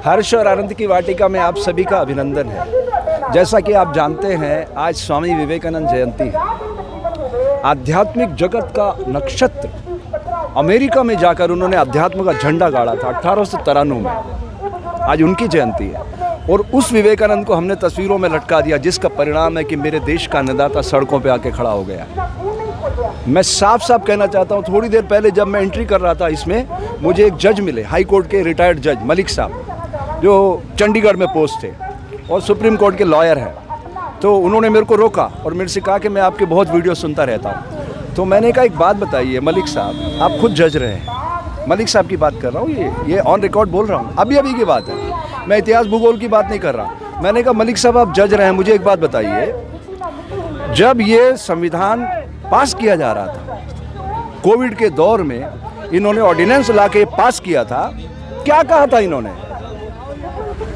हर्ष और आनंद की वाटिका में आप सभी का अभिनंदन है। जैसा कि आप जानते हैं, आज स्वामी विवेकानंद जयंती है। आध्यात्मिक जगत का नक्षत्र अमेरिका में जाकर उन्होंने अध्यात्म का झंडा गाड़ा था 1893 में। आज उनकी जयंती है और उस विवेकानंद को हमने तस्वीरों में लटका दिया, जिसका परिणाम है कि मेरे देश का अन्नदाता सड़कों पे आके खड़ा हो गया। मैं साफ साफ कहना चाहता हूँ, थोड़ी देर पहले जब मैं एंट्री कर रहा था इसमें, मुझे एक जज मिले, हाई कोर्ट के रिटायर्ड जज मलिक साहब, जो चंडीगढ़ में पोस्ट थे और सुप्रीम कोर्ट के लॉयर हैं। तो उन्होंने मेरे को रोका और मेरे से कहा कि मैं आपके बहुत वीडियो सुनता रहता हूँ। तो मैंने कहा एक बात बताइए मलिक साहब, आप खुद जज रहे हैं, मलिक साहब की बात कर रहा हूँ, ये ऑन रिकॉर्ड बोल रहा हूँ, अभी की बात है, मैं इतिहास भूगोल की बात नहीं कर रहा। मैंने कहा मलिक साहब आप जज रहे हैं, मुझे एक बात बताइए, जब ये संविधान पास किया जा रहा था, कोविड के दौर में इन्होंने ऑर्डिनेंस ला के पास किया था, क्या कहा था इन्होंने?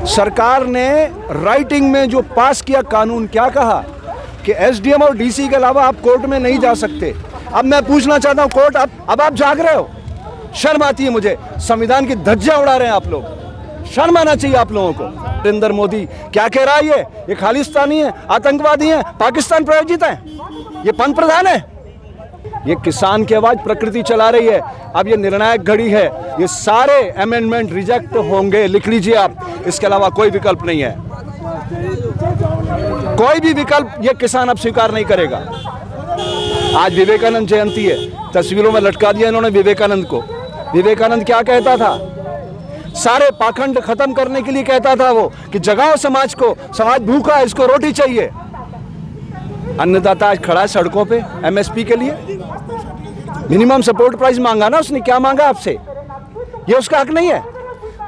सरकार ने राइटिंग में जो पास किया कानून, क्या कहा कि एसडीएम और डीसी के अलावा आप कोर्ट में नहीं जा सकते। अब मैं पूछना चाहता हूं कोर्ट, अब आप जाग रहे हो? शर्म आती है मुझे, संविधान की धज्जियां उड़ा रहे हैं आप लोग, शर्म आना चाहिए आप लोगों को। नरेंद्र मोदी क्या कह रहा है? ये खालिस्तानी है, आतंकवादी है, पाकिस्तान प्रायोजित है, ये पंत प्रधान है। ये किसान की आवाज प्रकृति चला रही है। अब ये निर्णायक घड़ी है, ये सारे अमेंडमेंट रिजेक्ट होंगे, लिख लीजिए आप, इसके अलावा कोई विकल्प नहीं है। कोई भी विकल्प ये किसान अब स्वीकार नहीं करेगा। आज विवेकानंद जयंती है, तस्वीरों में लटका दिया इन्होंने विवेकानंद को। विवेकानंद क्या कहता था? सारे पाखंड खत्म करने के लिए कहता था वो कि जगाओ समाज को, समाज भूखा है, इसको रोटी चाहिए। अन्नदाता आज खड़ा है सड़कों पे एमएसपी के लिए, मिनिमम सपोर्ट प्राइस मांगा ना उसने, क्या मांगा आपसे? ये उसका हक नहीं है।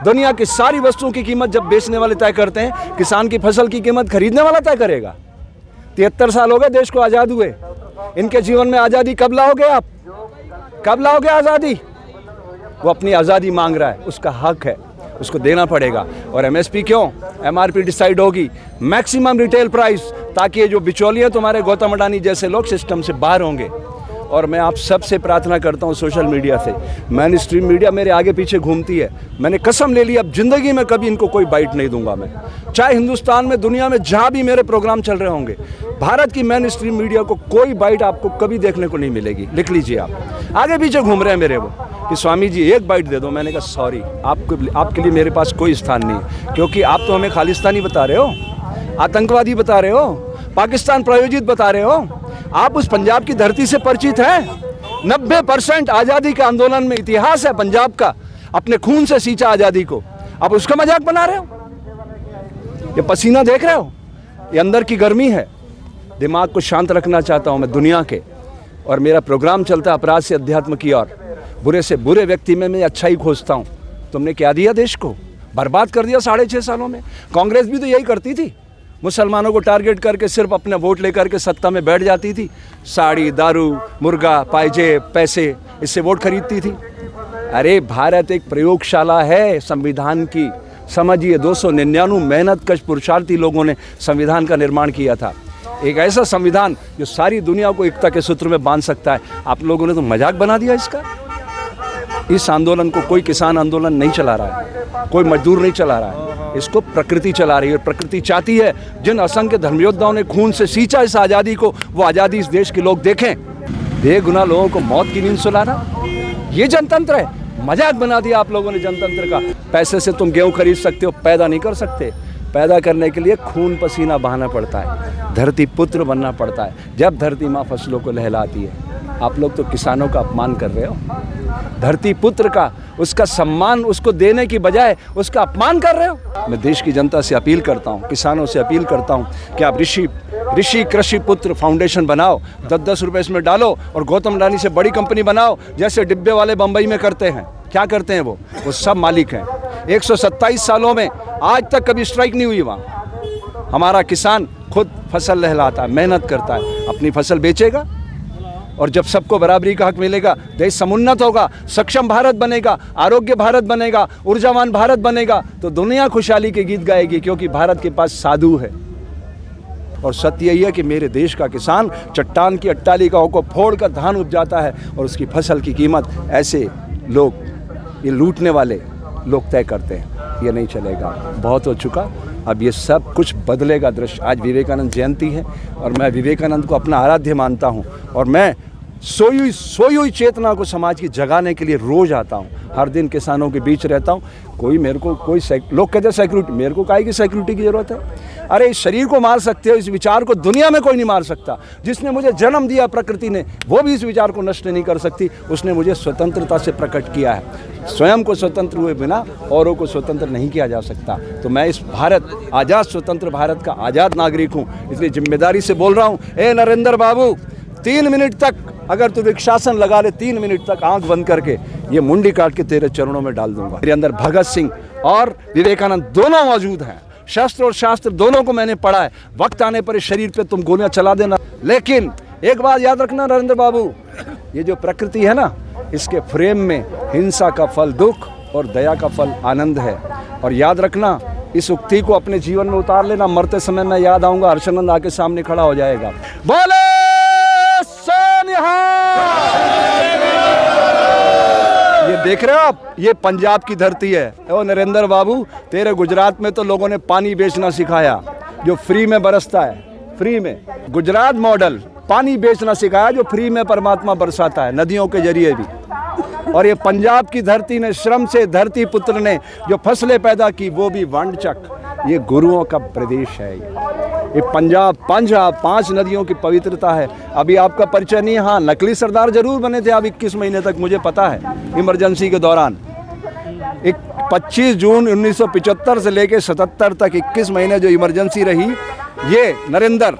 दुनिया की सारी वस्तुओं की कीमत जब बेचने वाले तय करते हैं, किसान की फसल की कीमत खरीदने वाला तय करेगा। 73 साल हो गए देश को आज़ाद हुए, इनके जीवन में आज़ादी कब लाओगे आप? कब लाओगे आज़ादी? वो अपनी आज़ादी मांग रहा है, उसका हक है, उसको देना पड़ेगा। और एमएसपी क्यों? एमआरपी डिसाइड होगी, मैक्सिमम रिटेल प्राइस, ताकि ये जो बिचौलिए तुम्हारे गौतम अडानी जैसे लोग सिस्टम से बाहर होंगे। और मैं आप सबसे प्रार्थना करता हूँ सोशल मीडिया से, मेन स्ट्रीम मीडिया मेरे आगे पीछे घूमती है, मैंने कसम ले ली अब ज़िंदगी में कभी इनको कोई बाइट नहीं दूंगा मैं, चाहे हिंदुस्तान में दुनिया में जहाँ भी मेरे प्रोग्राम चल रहे होंगे, भारत की मेन स्ट्रीम मीडिया को कोई बाइट आपको कभी देखने को नहीं मिलेगी। लिख लीजिए आप, आगे पीछे घूम रहे हैं मेरे वो कि स्वामी जी एक बाइट दे दो। मैंने कहा सॉरी, आपके लिए मेरे पास कोई स्थान नहीं, क्योंकि आप तो हमें खालिस्तानी बता रहे हो, आतंकवादी बता रहे हो, पाकिस्तान प्रायोजित बता रहे हो। आप उस पंजाब की धरती से परिचित हैं? 90% आज़ादी के आंदोलन में इतिहास है पंजाब का, अपने खून से सींचा आज़ादी को, आप उसका मजाक बना रहे हो। ये पसीना देख रहे हो, ये अंदर की गर्मी है। दिमाग को शांत रखना चाहता हूँ मैं दुनिया के, और मेरा प्रोग्राम चलता है अपराध से अध्यात्म की ओर। बुरे से बुरे व्यक्ति में मैं अच्छाई खोजता हूँ। तुमने क्या दिया देश को? बर्बाद कर दिया 6.5 सालों में। कांग्रेस भी तो यही करती थी, मुसलमानों को टारगेट करके सिर्फ अपने वोट लेकर के सत्ता में बैठ जाती थी। साड़ी, दारू, मुर्गा, पायजेब, पैसे, इससे वोट खरीदती थी। अरे भारत एक प्रयोगशाला है संविधान की, समझिए। 299 मेहनतकश पुरुषार्थी लोगों ने संविधान का निर्माण किया था, एक ऐसा संविधान जो सारी दुनिया को एकता के सूत्र में बांध सकता है। आप लोगों ने तो मजाक बना दिया इसका। इस आंदोलन को कोई किसान आंदोलन नहीं चला रहा है, कोई मजदूर नहीं चला रहा है, इसको प्रकृति चला रही है। प्रकृति चाहती है जिन असंख्य धर्मयोद्धाओं ने खून से सींचा इस आज़ादी को, वो आज़ादी इस देश के लोग देखें। बेगुनाह लोगों को मौत की नींद सुलाना, ये जनतंत्र है? मजाक बना दिया आप लोगों ने जनतंत्र का। पैसे से तुम गेहूँ खरीद सकते हो, पैदा नहीं कर सकते। पैदा करने के लिए खून पसीना बहाना पड़ता है, धरती पुत्र बनना पड़ता है। जब धरती माँ फसलों को लहलाती है, आप लोग तो किसानों का अपमान कर रहे हो। धरती पुत्र का, उसका सम्मान उसको देने की बजाय उसका अपमान कर रहे हो। मैं देश की जनता से अपील करता हूँ, किसानों से अपील करता हूँ कि आप ऋषि कृषि पुत्र फाउंडेशन बनाओ, 10-10 रुपये इसमें डालो और गौतम अडानी से बड़ी कंपनी बनाओ, जैसे डिब्बे वाले बम्बई में करते हैं। क्या करते हैं वो सब मालिक हैं। 127 सालों में आज तक कभी स्ट्राइक नहीं हुई वहाँ। हमारा किसान खुद फसल लहलाता है, मेहनत करता है, अपनी फसल बेचेगा, और जब सबको बराबरी का हक मिलेगा, देश समुन्नत होगा, सक्षम भारत बनेगा, आरोग्य भारत बनेगा, ऊर्जावान भारत बनेगा, तो दुनिया खुशहाली के गीत गाएगी, क्योंकि भारत के पास साधु है। और सत्य यही है कि मेरे देश का किसान चट्टान की अट्टालिकाओं को फोड़कर धान उपजाता है, और उसकी फसल की कीमत ऐसे लोग, ये लूटने वाले लोग तय करते हैं। ये नहीं चलेगा, बहुत हो चुका। अब ये सब कुछ बदलेगा दृश्य। आज विवेकानंद जयंती है और मैं विवेकानंद को अपना आराध्य मानता हूँ और मैं सोई हुई चेतना को समाज की जगाने के लिए रोज आता हूँ। हर दिन किसानों के बीच रहता हूँ। कोई मेरे को लोग कहते हैं सिक्योरिटी, मेरे को काहे की सिक्योरिटी की ज़रूरत है? अरे इस शरीर को मार सकते हो, इस विचार को दुनिया में कोई नहीं मार सकता। जिसने मुझे जन्म दिया प्रकृति ने, वो भी इस विचार को नष्ट नहीं कर सकती। उसने मुझे स्वतंत्रता से प्रकट किया है। स्वयं को स्वतंत्र हुए बिना औरों को स्वतंत्र नहीं किया जा सकता। तो मैं इस भारत, आज़ाद स्वतंत्र भारत का आज़ाद नागरिक हूँ, इसलिए जिम्मेदारी से बोल रहा हूँ। ए नरेंद्र बाबू, 3 मिनट तक अगर तू वृक्षासन लगा ले, 3 मिनट तक आंख बंद करके ये मुंडी काट के तेरे चरणों में डाल दूंगा। मेरे अंदर भगत सिंह और विवेकानंद दोनों मौजूद हैं। शस्त्र और शास्त्र दोनों को मैंने पढ़ा है। वक्त आने पर इस शरीर पे तुम गोलियां चला देना, लेकिन एक बात याद रखना नरेंद्र बाबू, ये जो प्रकृति है ना, इसके फ्रेम में हिंसा का फल दुख और दया का फल आनंद है। और याद रखना, इस उक्ति को अपने जीवन में उतार लेना। मरते समय मैं याद आऊंगा, हर्षानंद आके सामने खड़ा हो जाएगा। बोले ये देख रहे हो आप, ये पंजाब की धरती है। ओ नरेंद्र बाबू, तेरे गुजरात में तो लोगों ने पानी बेचना सिखाया जो फ्री में बरसता है। फ्री में गुजरात मॉडल पानी बेचना सिखाया जो फ्री में परमात्मा बरसाता है, नदियों के जरिए भी। और ये पंजाब की धरती ने श्रम से, धरती पुत्र ने जो फसलें पैदा की, वो भी वांडचक। ये गुरुओं का प्रदेश है। ये पंजाब 5 नदियों की पवित्रता है। अभी आपका परिचय नहीं है। हाँ, नकली सरदार जरूर बने थे आप 21 महीने तक, मुझे पता है, इमरजेंसी के दौरान। 25 जून 1975 से लेकर 77 तक 21 महीने जो इमरजेंसी रही, ये नरेंद्र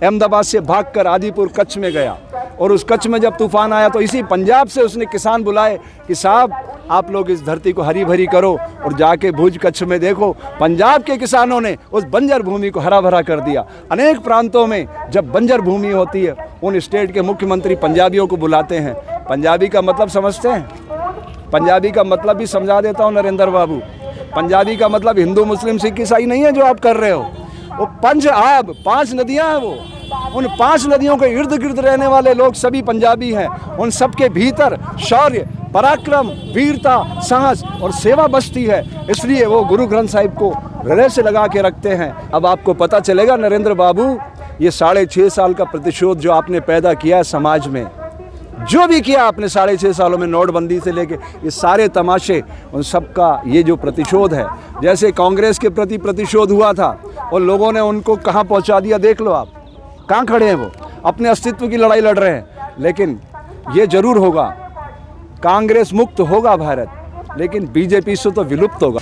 अहमदाबाद से भागकर आदिपुर कच्छ में गया। और उस कच्छ में जब तूफान आया तो इसी पंजाब से उसने किसान बुलाए कि साहब आप लोग इस धरती को हरी भरी करो। और जाके भुज कच्छ में देखो, पंजाब के किसानों ने उस बंजर भूमि को हरा भरा कर दिया। अनेक प्रांतों में जब बंजर भूमि होती है, उन स्टेट के मुख्यमंत्री पंजाबियों को बुलाते हैं। पंजाबी का मतलब समझते हैं? पंजाबी का मतलब भी समझा देता हूँ नरेंद्र बाबू। पंजाबी का मतलब हिंदू मुस्लिम सिख ईसाई नहीं है जो आप कर रहे हो। वो पंजाब 5 नदियाँ हैं। वो उन 5 नदियों के इर्द गिर्द रहने वाले लोग सभी पंजाबी हैं। उन सबके भीतर शौर्य, पराक्रम, वीरता, साहस और सेवा बसती है। इसलिए वो गुरु ग्रंथ साहिब को हृदय से लगा के रखते हैं। अब आपको पता चलेगा नरेंद्र बाबू, ये 6.5 साल का प्रतिशोध जो आपने पैदा किया है समाज में, जो भी किया आपने 6.5 सालों में, नोटबंदी से लेके ये सारे तमाशे, उन सब का ये जो प्रतिशोध है। जैसे कांग्रेस के प्रति प्रतिशोध हुआ था और लोगों ने उनको कहाँ पहुँचा दिया, देख लो आप कहाँ खड़े हैं। वो अपने अस्तित्व की लड़ाई लड़ रहे हैं। लेकिन ये जरूर होगा, कांग्रेस मुक्त होगा भारत, लेकिन बीजेपी से तो विलुप्त होगा।